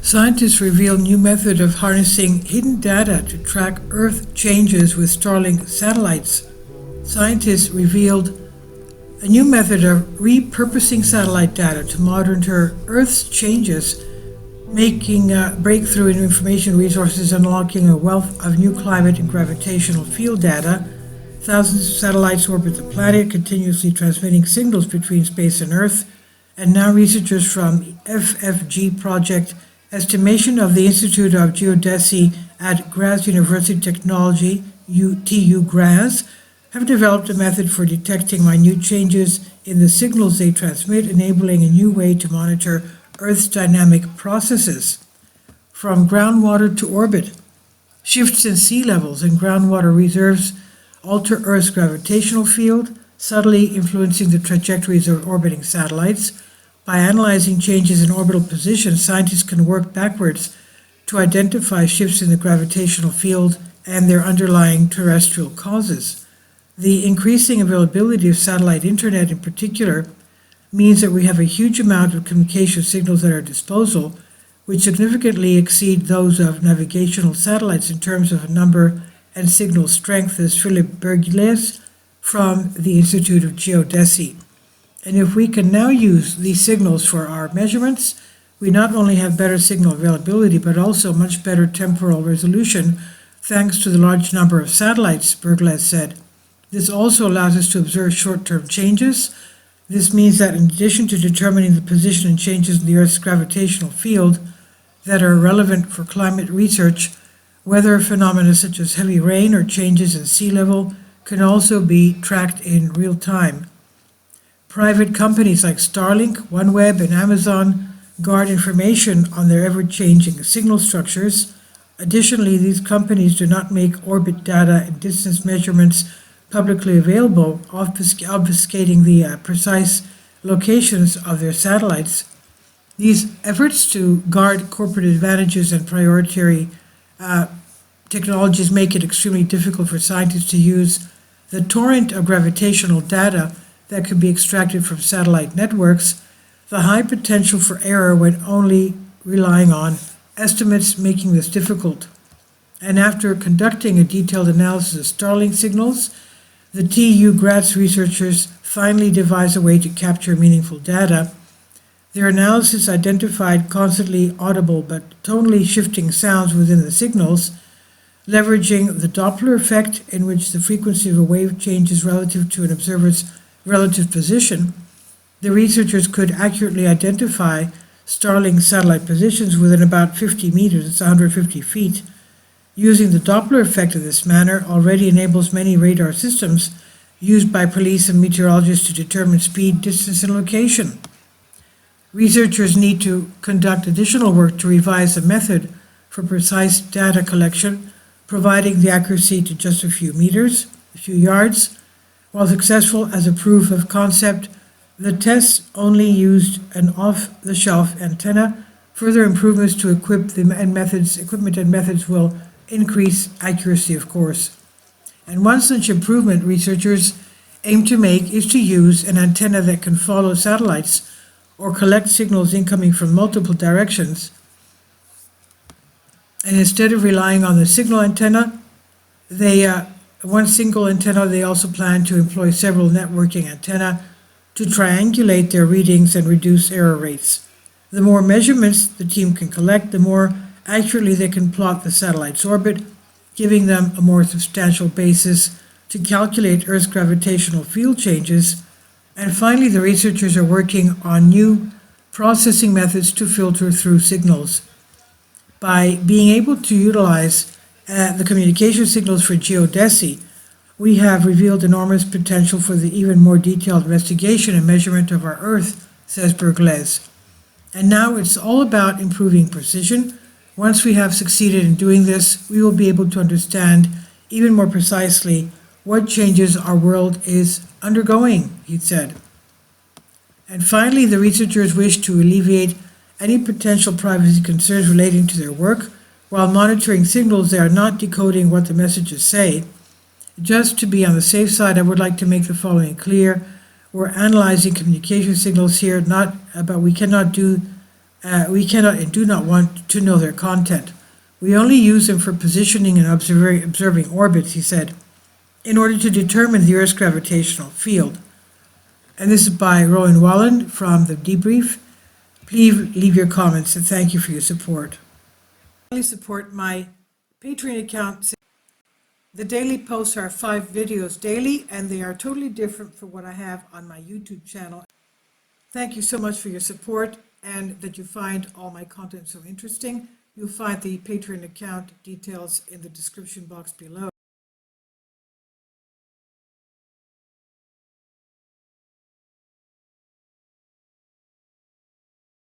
Scientists reveal new method of harnessing hidden data to track Earth changes with Starlink satellites. Scientists revealed a new method of repurposing satellite data to monitor Earth's changes, making a breakthrough in information resources, unlocking a wealth of new climate and gravitational field data. Thousands of satellites orbit the planet, continuously transmitting signals between space and Earth, and now researchers from FFG Project Estimation of the Institute of Geodesy at Graz University Technology, TU Graz, have developed a method for detecting minute changes in the signals they transmit, enabling a new way to monitor Earth's dynamic processes. From groundwater to orbit, shifts in sea levels and groundwater reserves alter Earth's gravitational field, subtly influencing the trajectories of orbiting satellites. By analyzing changes in orbital position, scientists can work backwards to identify shifts in the gravitational field and their underlying terrestrial causes. The increasing availability of satellite internet in particular means that we have a huge amount of communication signals at our disposal, which significantly exceed those of navigational satellites in terms of number and signal strength, as Philippe Bergles from the Institute of Geodesy. And if we can now use these signals for our measurements, we not only have better signal availability, but also much better temporal resolution, thanks to the large number of satellites, Bergles said. This also allows us to observe short-term changes. This means that in addition to determining the position and changes in the Earth's gravitational field that are relevant for climate research, weather phenomena such as heavy rain or changes in sea level can also be tracked in real time. Private companies like Starlink, OneWeb, and Amazon guard information on their ever-changing signal structures. Additionally, these companies do not make orbit data and distance measurements publicly available, obfuscating the precise locations of their satellites. These efforts to guard corporate advantages and proprietary technologies make it extremely difficult for scientists to use the torrent of gravitational data that could be extracted from satellite networks, the high potential for error when only relying on estimates making this difficult. And after conducting a detailed analysis of Starlink signals, the TU Graz researchers finally devised a way to capture meaningful data. Their analysis identified constantly audible but tonally shifting sounds within the signals, leveraging the Doppler effect, in which the frequency of a wave changes relative to an observer's relative position. The researchers could accurately identify Starlink satellite positions within about 50 meters, it's 150 feet. Using the Doppler effect in this manner already enables many radar systems used by police and meteorologists to determine speed, distance, and location. Researchers need to conduct additional work to revise the method for precise data collection, providing the accuracy to just a few meters, a few yards. While successful as a proof of concept, the tests only used an off-the-shelf antenna. Further improvements to equipment and methods will increase accuracy, of course. And one such improvement researchers aim to make is to use an antenna that can follow satellites or collect signals incoming from multiple directions. And instead of relying on the signal antenna, one single antenna, they also plan to employ several networking antennae to triangulate their readings and reduce error rates. The more measurements the team can collect, the more accurately they can plot the satellite's orbit, giving them a more substantial basis to calculate Earth's gravitational field changes. And finally, the researchers are working on new processing methods to filter through signals. By being able to utilize the communication signals for geodesy, we have revealed enormous potential for the even more detailed investigation and measurement of our Earth, says Bergles. And now it's all about improving precision. Once we have succeeded in doing this, we will be able to understand even more precisely what changes our world is undergoing, he said. And finally, the researchers wish to alleviate any potential privacy concerns relating to their work. While monitoring signals, they are not decoding what the messages say. Just to be on the safe side, I would like to make the following clear. We're analyzing communication signals here, but we cannot do We cannot and do not want to know their content. We only use them for positioning and observing orbits, he said, in order to determine the Earth's gravitational field. And this is by Rowan Wallen from The Debrief. Please leave your comments and thank you for your support. Please support my Patreon account. The daily posts are 5 videos daily, and they are totally different from what I have on my YouTube channel. Thank you so much for your support and that you find all my content so interesting. You'll find the Patreon account details in the description box below.